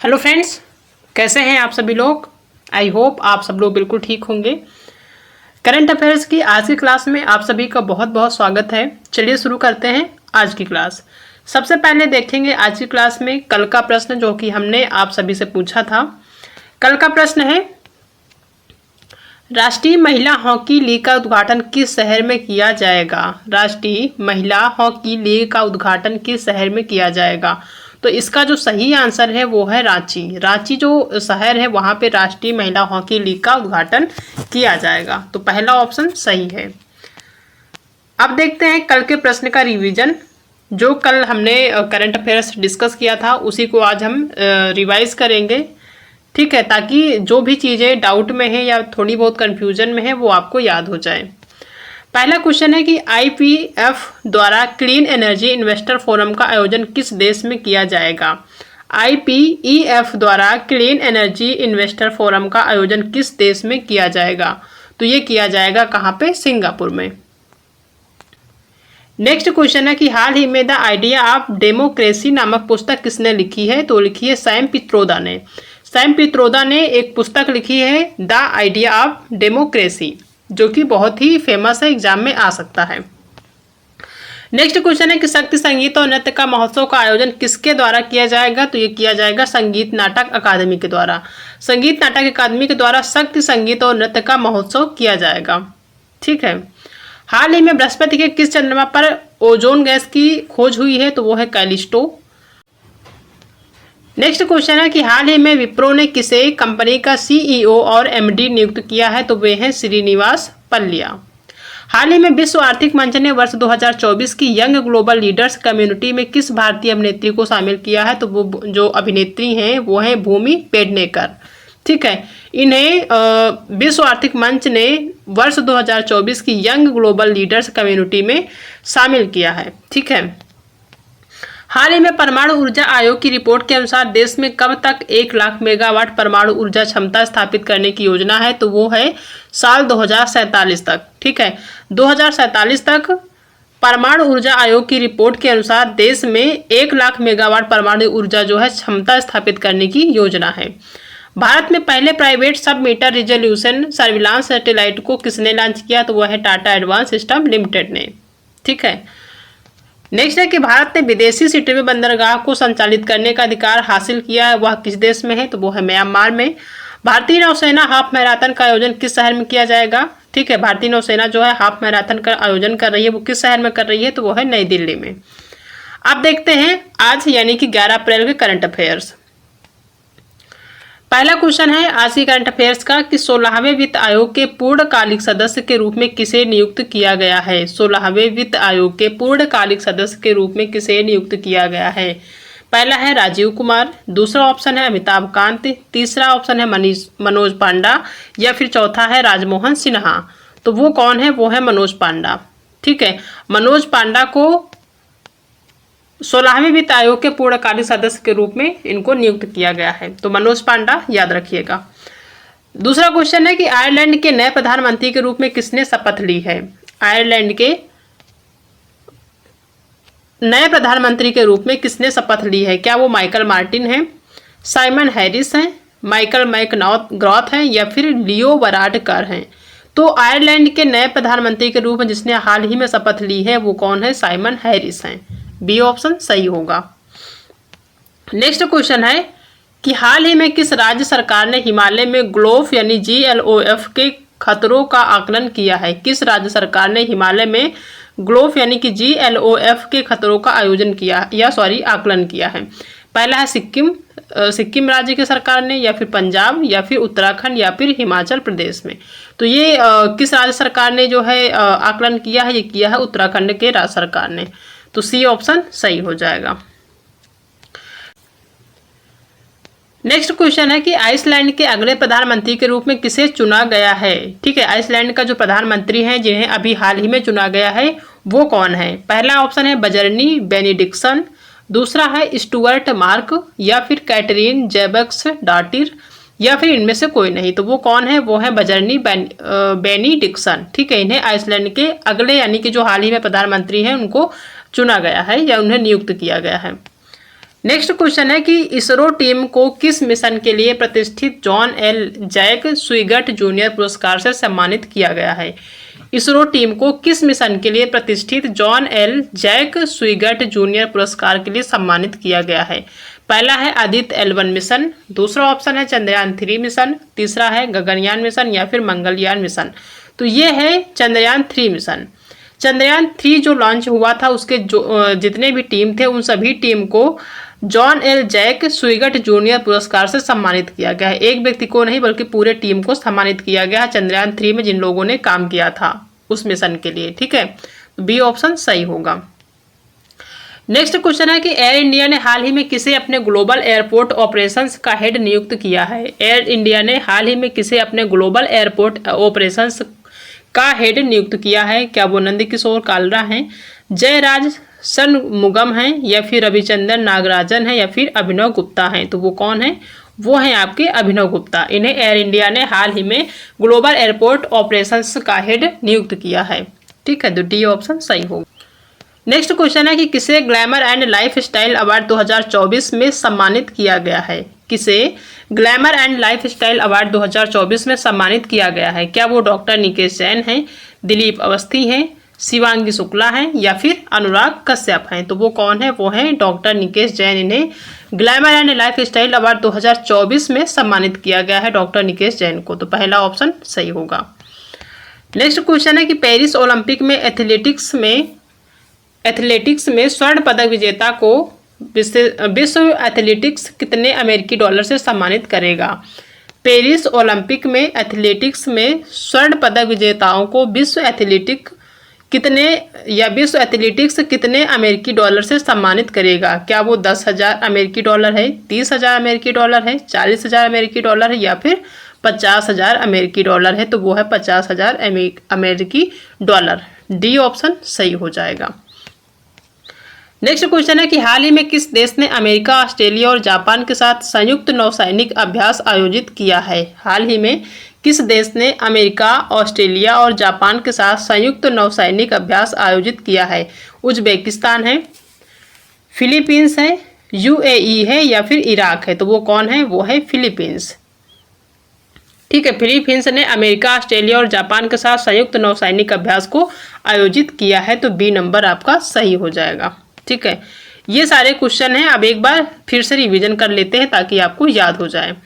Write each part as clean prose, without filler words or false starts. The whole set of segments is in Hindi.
हेलो फ्रेंड्स, कैसे हैं आप सभी लोग। आई होप आप सब लोग बिल्कुल ठीक होंगे। करंट अफेयर्स की आज की क्लास में आप सभी का बहुत बहुत स्वागत है। चलिए शुरू करते हैं आज की क्लास। सबसे पहले देखेंगे आज की क्लास में कल का प्रश्न जो कि हमने आप सभी से पूछा था। कल का प्रश्न है, राष्ट्रीय महिला हॉकी लीग का उद्घाटन किस शहर में किया जाएगा। राष्ट्रीय महिला हॉकी लीग का उद्घाटन किस शहर में किया जाएगा। तो इसका जो सही आंसर है वो है रांची। रांची जो शहर है वहाँ पे राष्ट्रीय महिला हॉकी लीग का उद्घाटन किया जाएगा। तो पहला ऑप्शन सही है। अब देखते हैं कल के प्रश्न का रिवीजन। जो कल हमने करंट अफेयर्स डिस्कस किया था उसी को आज हम रिवाइज करेंगे, ठीक है, ताकि जो भी चीज़ें डाउट में है या थोड़ी बहुत कन्फ्यूजन में है वो आपको याद हो जाए। पहला क्वेश्चन है कि IPF द्वारा क्लीन एनर्जी इन्वेस्टर फोरम का आयोजन किस देश में किया जाएगा। IPEF द्वारा क्लीन एनर्जी इन्वेस्टर फोरम का आयोजन किस देश में किया जाएगा। तो ये किया जाएगा कहाँ पे, सिंगापुर में। नेक्स्ट क्वेश्चन है कि हाल ही में द आइडिया ऑफ डेमोक्रेसी नामक पुस्तक किसने लिखी है। तो लिखी है सैम पित्रोदा ने। सैम पित्रोदा ने एक पुस्तक लिखी है द आइडिया ऑफ डेमोक्रेसी, जो कि बहुत ही फेमस है, एग्जाम में आ सकता है। नेक्स्ट क्वेश्चन है कि शक्ति संगीत और नृत्य का महोत्सव का आयोजन किसके द्वारा किया जाएगा। तो ये किया जाएगा संगीत नाटक अकादमी के द्वारा। संगीत नाटक अकादमी के द्वारा शक्ति संगीत और नृत्य का महोत्सव किया जाएगा, ठीक है। हाल ही में बृहस्पति के किस चंद्रमा पर ओजोन गैस की खोज हुई है। तो वो है कैलिस्टो। नेक्स्ट क्वेश्चन है कि हाल ही में विप्रो ने किसे कंपनी का CEO और MD नियुक्त किया है। तो वे हैं श्रीनिवास पल्लिया। हाल ही में विश्व आर्थिक मंच ने वर्ष 2024 की यंग ग्लोबल लीडर्स कम्युनिटी में किस भारतीय अभिनेत्री को शामिल किया है। तो वो जो अभिनेत्री हैं वो हैं भूमि पेडनेकर, ठीक है। इन्हें विश्व आर्थिक मंच ने वर्ष 2024 की यंग ग्लोबल लीडर्स कम्युनिटी में शामिल किया है, ठीक है। हाल ही में परमाणु ऊर्जा आयोग की रिपोर्ट के अनुसार देश में कब तक 1 लाख मेगावाट परमाणु ऊर्जा क्षमता स्थापित करने की योजना है। तो वो है साल 2047 तक, ठीक है। 2047 तक परमाणु ऊर्जा आयोग की रिपोर्ट के अनुसार देश में 1 लाख मेगावाट परमाणु ऊर्जा जो है क्षमता स्थापित करने की योजना है। भारत में पहले प्राइवेट सब मीटर रिजोल्यूशन सर्विलांस सैटेलाइट को किसने लॉन्च किया। तो वह है टाटा एडवांस सिस्टम लिमिटेड ने, ठीक है। नेक्स्ट है कि भारत ने विदेशी सिटी बंदरगाह को संचालित करने का अधिकार हासिल किया है, वह किस देश में है। तो वो है म्यांमार में। भारतीय नौसेना हाफ मैराथन का आयोजन किस शहर में किया जाएगा, ठीक है। भारतीय नौसेना जो है हाफ मैराथन का आयोजन कर रही है, वो किस शहर में कर रही है। तो वो है नई दिल्ली में। अब देखते हैं आज यानी कि 11 अप्रैल के करंट अफेयर्स। पहला क्वेश्चन है आज की करंट अफेयर्स का कि 16वें वित्त आयोग के पूर्णकालिक सदस्य के रूप में किसे नियुक्त किया गया है। 16वें वित्त आयोग के पूर्णकालिक सदस्य के रूप में किसे नियुक्त किया गया है। पहला है राजीव कुमार, दूसरा ऑप्शन है अमिताभ कांत, तीसरा ऑप्शन है मनोज पांडा या फिर चौथा है राजमोहन सिन्हा। तो वो कौन है, वो है मनोज पांडा, ठीक है। मनोज पांडा को 16वें वित्त आयोग के पूर्णकालिक सदस्य के रूप में इनको नियुक्त किया गया है। तो मनोज पांडा याद रखिएगा। दूसरा क्वेश्चन है कि आयरलैंड के नए प्रधानमंत्री के रूप में किसने शपथ ली है। आयरलैंड के नए प्रधानमंत्री के रूप में किसने शपथ ली है। क्या वो माइकल मार्टिन है, साइमन हैरिस हैं, माइकल मैकग्रॉथ हैं या फिर लियो वराडकर हैं। तो आयरलैंड के नए प्रधानमंत्री के रूप में जिसने हाल ही में शपथ ली है वो कौन है, साइमन हैरिस हैं। बी ऑप्शन सही होगा। नेक्स्ट क्वेश्चन है कि हाल ही में किस राज्य सरकार ने हिमालय में ग्लोफ यानी GLOF के खतरों का आकलन किया है। किस राज्य सरकार ने हिमालय में ग्लोफ यानी कि GLOF के खतरों का आयोजन किया या आकलन किया है। पहला है सिक्किम राज्य की सरकार ने या फिर पंजाब या फिर उत्तराखंड या फिर हिमाचल प्रदेश में। तो ये किस राज्य सरकार ने जो है आकलन किया है, ये किया है उत्तराखंड के राज्य सरकार ने। तो सी ऑप्शन सही हो जाएगा। नेक्स्ट क्वेश्चन है कि आइसलैंड के अगले प्रधानमंत्री के रूप में किसे चुना गया है, ठीक है। आइसलैंड का जो प्रधानमंत्री है जिन्हें अभी हाल ही में चुना गया है वो कौन है। पहला ऑप्शन है बजरनी बेनिडिक्सन, दूसरा है स्टुअर्ट मार्क या फिर कैटरीन जेबक्स डाटिर या फिर इनमें से कोई नहीं। तो वो कौन है, वो है बजरनी बेनिडिक्सन, ठीक है। इन्हें आइसलैंड के अगले यानी कि जो हाल ही में प्रधानमंत्री हैं उनको चुना गया है या उन्हें नियुक्त किया गया है। नेक्स्ट क्वेश्चन है कि इसरो टीम को किस मिशन के लिए प्रतिष्ठित जॉन एल जैक स्विगट जूनियर पुरस्कार से सम्मानित किया गया है। इसरो टीम को किस मिशन के लिए प्रतिष्ठित जॉन एल जैक स्विगट जूनियर पुरस्कार के लिए सम्मानित किया गया है। पहला है आदित्य L1 मिशन, दूसरा ऑप्शन है चंद्रयान 3 मिशन, तीसरा है गगनयान मिशन या फिर मंगलयान मिशन। तो ये है चंद्रयान 3 मिशन। चंद्रयान 3 जो लॉन्च हुआ था उसके जो जितने भी टीम थे उन सभी टीम को जॉन एल जैक स्विगट जूनियर पुरस्कार से सम्मानित किया गया है। एक व्यक्ति को नहीं बल्कि पूरे टीम को सम्मानित किया गया है चंद्रयान 3 में जिन लोगों ने काम किया था उस मिशन के लिए। ठीक है, बी ऑप्शन सही होगा। नेक्स्ट क्वेश्चन है कि एयर इंडिया ने हाल ही में किसे अपने ग्लोबल एयरपोर्ट ऑपरेशंस का हेड नियुक्त किया है। एयर इंडिया ने हाल ही में किसे अपने ग्लोबल एयरपोर्ट ऑपरेशंस का हेड नियुक्त किया है। क्या वो नंदकिशोर कालरा हैं, जयराज षणमुगम हैं या फिर रविचंद्रन नागराजन हैं या फिर अभिनव गुप्ता हैं। तो वो कौन है, वो हैं आपके अभिनव गुप्ता। इन्हें एयर इंडिया ने हाल ही में ग्लोबल एयरपोर्ट ऑपरेशंस का हेड नियुक्त किया है। ठीक है, तो डी ऑप्शन सही होगा। नेक्स्ट क्वेश्चन है कि किसे glamour and life style award 2024 में सम्मानित किया गया है। किसे glamour and life style award 2024 में सम्मानित किया गया है। क्या वो डॉक्टर निकेश जैन हैं, दिलीप अवस्थी हैं, शिवांगी शुक्ला हैं या फिर अनुराग कश्यप हैं। तो वो कौन है, वो हैं डॉक्टर निकेश जैन। इन्हें glamour and life style award 2024 में सम्मानित किया गया है डॉक्टर निकेश जैन को। तो पहला ऑप्शन सही होगा। नेक्स्ट क्वेश्चन है कि पेरिस ओलंपिक में एथलेटिक्स में स्वर्ण पदक विजेता को विश्व एथलेटिक्स कितने अमेरिकी डॉलर से सम्मानित करेगा। पेरिस ओलंपिक में एथलेटिक्स में स्वर्ण पदक विजेताओं को विश्व एथलेटिक्स कितने अमेरिकी डॉलर से सम्मानित करेगा। क्या वो 10,000 अमेरिकी डॉलर है, 30,000 अमेरिकी डॉलर है, 40,000 अमेरिकी डॉलर है या फिर 50,000 अमेरिकी डॉलर है। तो वो है 50,000 अमेरिकी डॉलर। डी ऑप्शन सही हो जाएगा। नेक्स्ट क्वेश्चन है कि हाल ही में किस देश ने अमेरिका, ऑस्ट्रेलिया और जापान के साथ संयुक्त नौसैनिक अभ्यास आयोजित किया है। हाल ही में किस देश ने अमेरिका, ऑस्ट्रेलिया और जापान के साथ संयुक्त नौसैनिक अभ्यास आयोजित किया है। उज्बेकिस्तान है, फिलीपींस है, UAE है या फिर इराक है। तो वो कौन है, वो है फिलीपींस। ठीक है, फिलीपींस ने अमेरिका, ऑस्ट्रेलिया और जापान के साथ संयुक्त नौसैनिक अभ्यास को आयोजित किया है। तो बी नंबर आपका सही हो जाएगा। ठीक है, ये सारे क्वेश्चन हैं। अब एक बार फिर से रिवीजन कर लेते हैं ताकि आपको याद हो जाए।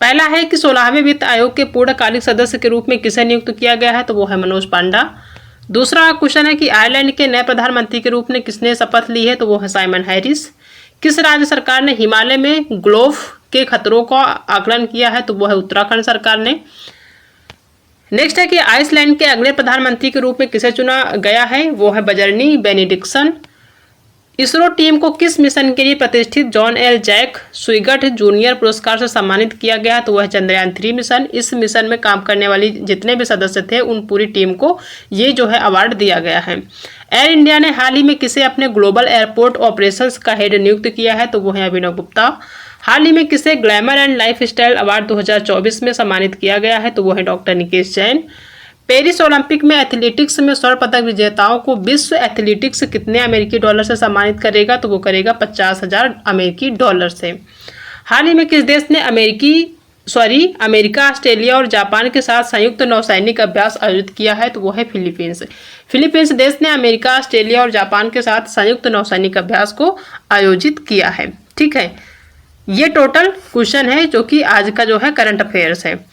पहला है कि 16वें वित्त आयोग के पूर्णकालिक सदस्य के रूप में किसे नियुक्त किया गया है। तो वो है मनोज पांडा। दूसरा क्वेश्चन है कि आयरलैंड के नए प्रधानमंत्री के रूप में किसने शपथ ली है। तो वो है साइमन हैरिस। किस राज्य सरकार ने हिमालय में ग्लोफ के खतरों का आकलन किया है। तो वो है उत्तराखंड सरकार ने। नेक्स्ट है कि आइसलैंड के अगले प्रधानमंत्री के रूप में किसे चुना गया है। वो है बजरनी बेनिडिक्सन। इसरो टीम को किस मिशन के लिए प्रतिष्ठित जॉन एल जैक स्विगट जूनियर पुरस्कार से सम्मानित किया गया। तो वह चंद्रयान 3 मिशन। इस मिशन में काम करने वाली जितने भी सदस्य थे उन पूरी टीम को ये जो है अवार्ड दिया गया है। एयर इंडिया ने हाल ही में किसे अपने ग्लोबल एयरपोर्ट ऑपरेशंस का हेड नियुक्त किया है। तो वो है अभिनव गुप्ता। हाल ही में किसे glamour and life style award 2024 में सम्मानित किया गया है। तो वो है doctor Nikesh Jain. Paris Olympic में एथलेटिक्स में स्वर्ण पदक विजेताओं को विश्व एथलेटिक्स कितने अमेरिकी डॉलर से सम्मानित करेगा। तो वो करेगा 50,000 अमेरिकी डॉलर से। हाल ही में किस देश ने अमेरिका, ऑस्ट्रेलिया और जापान के साथ संयुक्त नौसैनिक अभ्यास आयोजित किया है। तो वो है फिलीपींस। फिलीपींस देश ने अमेरिका, ऑस्ट्रेलिया और जापान के साथ संयुक्त नौसैनिक अभ्यास को आयोजित किया है। ठीक है, ये टोटल क्वेश्चन है जो कि आज का जो है करंट अफेयर्स है।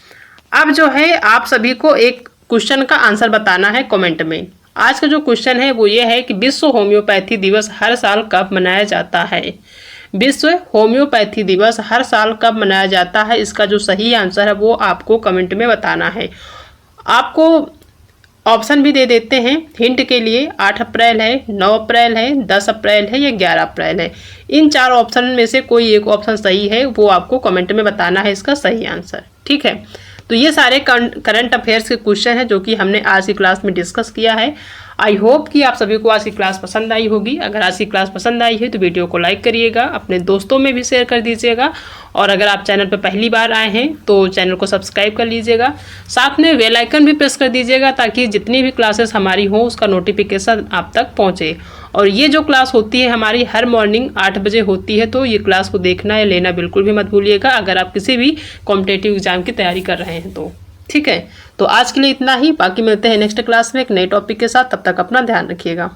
अब जो है आप सभी को एक क्वेश्चन का आंसर बताना है कमेंट में। आज का जो क्वेश्चन है वो ये है कि विश्व होम्योपैथी दिवस हर साल कब मनाया जाता है। विश्व होम्योपैथी दिवस हर साल कब मनाया जाता है, इसका जो सही आंसर है वो आपको कमेंट में बताना है। आपको ऑप्शन भी दे देते हैं हिंट के लिए। 8 अप्रैल है, 9 अप्रैल है, 10 अप्रैल है या 11 अप्रैल है। इन 4 ऑप्शन में से कोई एक ऑप्शन सही है, वो आपको कमेंट में बताना है इसका सही आंसर। ठीक है, तो ये सारे करंट अफेयर्स के क्वेश्चन हैं जो कि हमने आज की क्लास में डिस्कस किया है। आई होप कि आप सभी को आज की क्लास पसंद आई होगी। अगर आज की क्लास पसंद आई है तो वीडियो को लाइक करिएगा, अपने दोस्तों में भी शेयर कर दीजिएगा और अगर आप चैनल पर पहली बार आए हैं तो चैनल को सब्सक्राइब कर लीजिएगा। साथ में बेल आइकन भी प्रेस कर दीजिएगा ताकि जितनी भी क्लासेस हमारी हो उसका नोटिफिकेशन आप तक पहुँचे। और ये जो क्लास होती है हमारी हर मॉर्निंग 8 बजे होती है, तो ये क्लास को देखना या लेना बिल्कुल भी मत भूलिएगा अगर आप किसी भी कॉम्पिटिटिव एग्जाम की तैयारी कर रहे हैं तो। ठीक है, तो आज के लिए इतना ही। बाकी मिलते हैं नेक्स्ट क्लास में एक नए टॉपिक के साथ। तब तक अपना ध्यान रखिएगा।